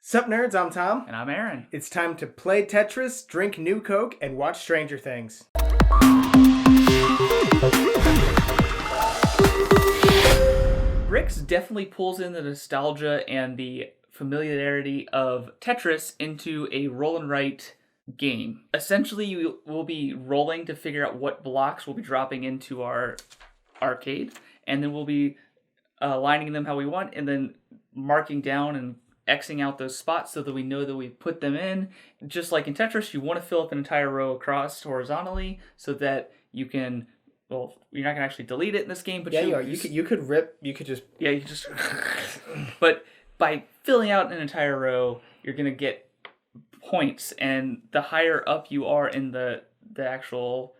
Sup nerds, I'm Tom. And I'm Aaron. It's time to play Tetris, drink New Coke, and watch Stranger Things. Brikks definitely pulls in the nostalgia and the familiarity of Tetris into a roll and write game. Essentially, you will be rolling to figure out what blocks will be dropping into our arcade, and then we'll be lining them how we want, and then marking down and Xing out those spots so that we know that we put them in. Just like in Tetris, you want to fill up an entire row across horizontally so that you can. Well, you're not gonna actually delete it in this game, but you could rip. You could just you just. But by filling out an entire row, you're gonna get points, and the higher up you are in the actual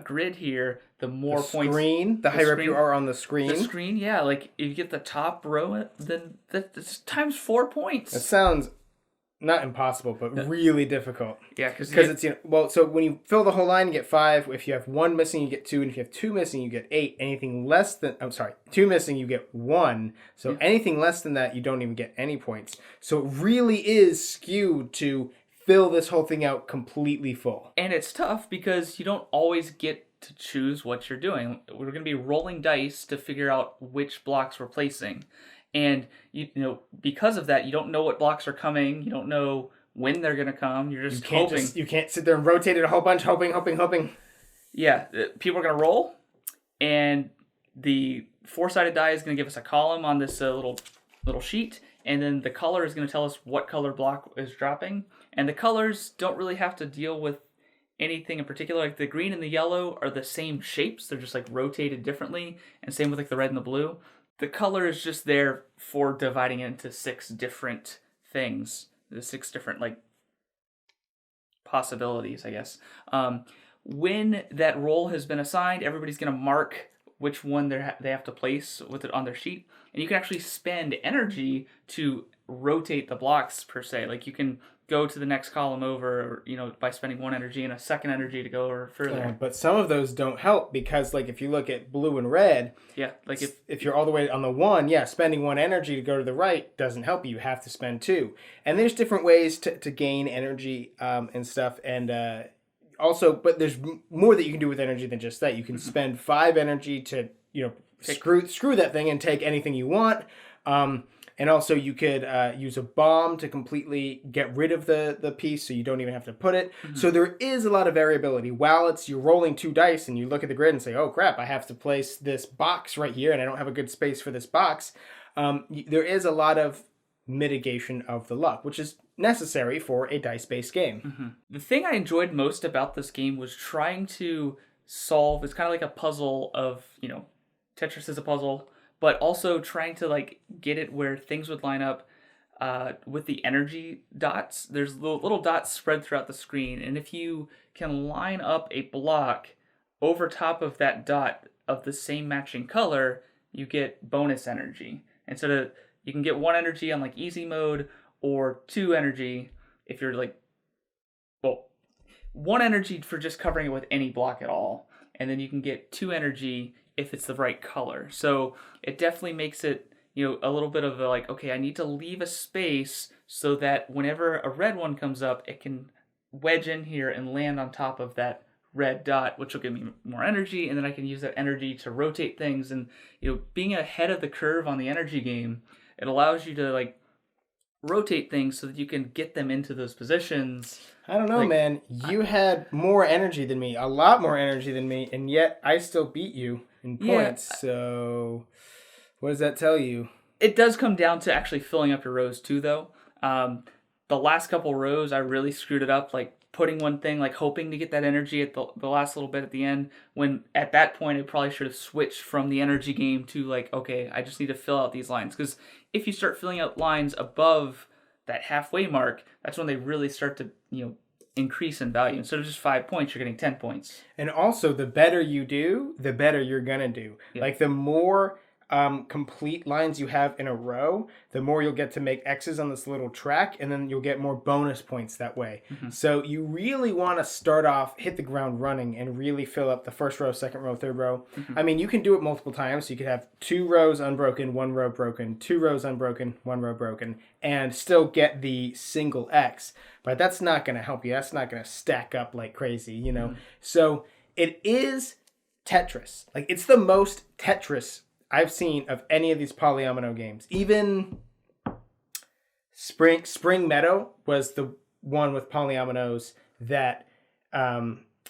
grid here, the more points. The higher up you are on the screen. The screen, yeah. Like if you get the top row, then that's times 4 points. It sounds not impossible, but really difficult. Yeah, because it's so when you fill the whole line, you get 5. If you have 1 missing, you get 2, and if you have 2 missing, you get 8. Anything less than 2 missing, you get 1. So anything less than that, you don't even get any points. So it really is skewed to fill this whole thing out completely full. And it's tough because you don't always get to choose what you're doing. We're going to be rolling dice to figure out which blocks we're placing. And you know, because of that, you don't know what blocks are coming. You don't know when they're going to come. You're just hoping. You can't sit there and rotate it a whole bunch, hoping. Yeah, people are going to roll, and the 4-sided die is going to give us a column on this little sheet, and then the color is going to tell us what color block is dropping. And the colors don't really have to deal with anything in particular. Like the green and the yellow are the same shapes. They're just like rotated differently, and same with like the red and the blue. The color is just there for dividing it into 6 different things. The 6 different like possibilities, I guess. When that roll has been assigned, everybody's going to mark which one they have to place with it on their sheet. And you can actually spend energy to rotate the blocks per se. Like you can go to the next column over, by spending 1 energy and a second energy to go over further. But some of those don't help because, like, if you look at blue and red, like if you're all the way on the 1, spending 1 energy to go to the right doesn't help you. You have to spend 2. And there's different ways to gain energy and stuff. And also, but there's more that you can do with energy than just that. You can spend 5 energy to, screw that thing and take anything you want. And also you could use a bomb to completely get rid of the piece so you don't even have to put it. Mm-hmm. So there is a lot of variability. While you're rolling 2 dice and you look at the grid and say, oh crap, I have to place this box right here and I don't have a good space for this box. There is a lot of mitigation of the luck, which is necessary for a dice-based game. Mm-hmm. The thing I enjoyed most about this game was trying to solve, it's kind of like a puzzle of, Tetris is a puzzle, but also trying to like get it where things would line up with the energy dots. There's little dots spread throughout the screen, and if you can line up a block over top of that dot of the same matching color, you get bonus energy. And so you can get 1 energy on like easy mode, or 2 energy if you're like, 1 energy for just covering it with any block at all, and then you can get 2 energy if it's the right color. So it definitely makes it, a little bit of a like, okay, I need to leave a space so that whenever a red one comes up, it can wedge in here and land on top of that red dot, which will give me more energy, and then I can use that energy to rotate things. And, being ahead of the curve on the energy game, it allows you to like rotate things so that you can get them into those positions. I don't know, man. You had more energy than me, a lot more energy than me, and yet I still beat you in points. Yeah. So what does that tell you? It does come down to actually filling up your rows too, though. The last couple rows, I really screwed it up, like putting one thing, like hoping to get that energy at the last little bit at the end, when at that point I probably should have switched from the energy game to like, okay, I just need to fill out these lines. Because if you start filling out lines above that halfway mark, that's when they really start to, increase in value. Instead of just 5 points, you're getting 10 points. And also, the better you do, the better you're gonna do. Yep. Like the more complete lines you have in a row, the more you'll get to make X's on this little track, and then you'll get more bonus points that way. So you really want to start off, hit the ground running, and really fill up the first row, second row, third row. I mean, you can do it multiple times. So you could have 2 rows unbroken, 1 row broken, 2 rows unbroken, 1 row broken, and still get the single X. But that's not going to help you. That's not going to stack up like crazy, you know? So it is Tetris. Like, it's the most Tetris I've seen of any of these polyomino games. Even Spring Meadow was the one with polyominoes that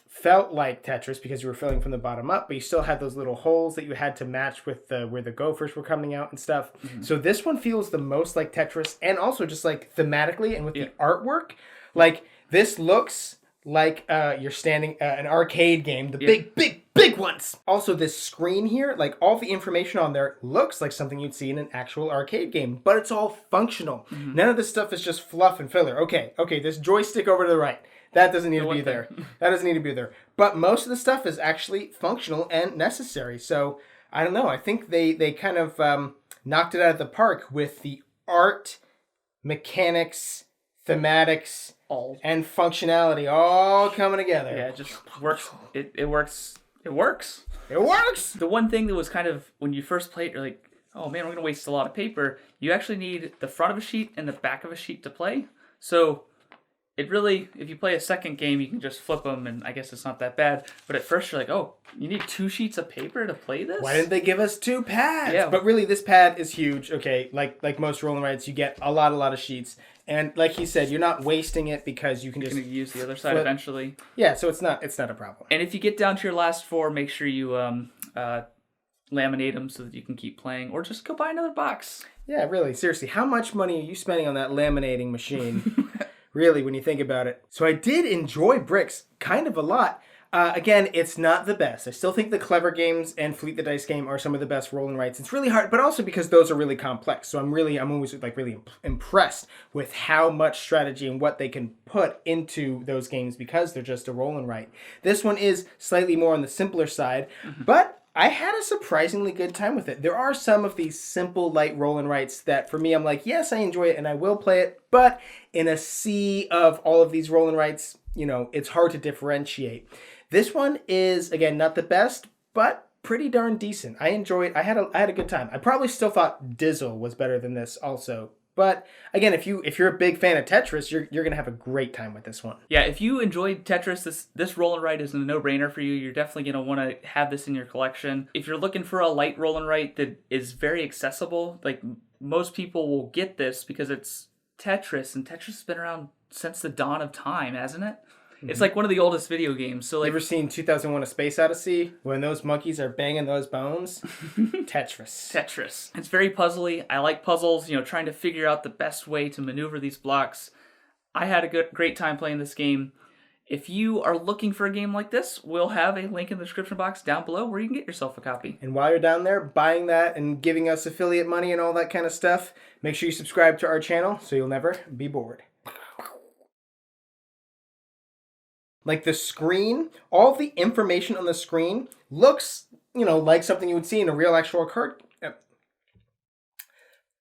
felt like Tetris because you were filling from the bottom up, but you still had those little holes that you had to match with where the gophers were coming out and stuff. So this one feels the most like Tetris, and also just like thematically and with the artwork. Like, this looks like you're standing an arcade game, the big ones. Also, this screen here, like all the information on there looks like something you'd see in an actual arcade game, but it's all functional. None of this stuff is just fluff and filler. Okay, this joystick over to the right, that doesn't need to be there. That doesn't need to be there. But most of the stuff is actually functional and necessary. So I don't know. I think they kind of knocked it out of the park with the art, mechanics, thematics, and functionality all coming together. Yeah, it just works. It works. It works. It works! The one thing that was kind of, when you first play it, you're like, oh man, we're going to waste a lot of paper. You actually need the front of a sheet and the back of a sheet to play. So it really, if you play a second game, you can just flip them, and I guess it's not that bad. But at first you're like, oh, you need 2 sheets of paper to play this? Why didn't they give us 2 pads? Yeah. But really, this pad is huge. Okay, like most roll and rights, you get a lot of sheets. And like he said, you're not wasting it because you can just use the other side eventually. Yeah, so it's not a problem. And if you get down to your last 4, make sure you laminate them so that you can keep playing, or just go buy another box. Yeah, really, seriously, how much money are you spending on that laminating machine? Really, when you think about it. So I did enjoy Brikks kind of a lot. Again, it's not the best. I still think the Clever games and Fleet the Dice game are some of the best roll and writes. It's really hard, but also because those are really complex. So I'm always like really impressed with how much strategy and what they can put into those games because they're just a roll and write. This one is slightly more on the simpler side, but I had a surprisingly good time with it. There are some of these simple, light roll and writes that for me, I'm like, yes, I enjoy it and I will play it, but in a sea of all of these roll and writes, you know, it's hard to differentiate. This one is, again, not the best, but pretty darn decent. I enjoyed it. I had a good time. I probably still thought Dizzle was better than this also. But again, if you're a big fan of Tetris, you're gonna have a great time with this one. Yeah, if you enjoyed Tetris, this roll and write is a no-brainer for you. You're definitely gonna want to have this in your collection. If you're looking for a light roll and write that is very accessible, like most people will get this because it's Tetris, and Tetris has been around since the dawn of time, hasn't it? It's like one of the oldest video games. So, like, you ever seen 2001: A Space Odyssey when those monkeys are banging those bones? Tetris. It's very puzzly. I like puzzles. You know, trying to figure out the best way to maneuver these blocks. I had a great time playing this game. If you are looking for a game like this, we'll have a link in the description box down below where you can get yourself a copy. And while you're down there buying that and giving us affiliate money and all that kind of stuff, make sure you subscribe to our channel so you'll never be bored. Like the screen, all the information on the screen looks, you know, like something you would see in a real actual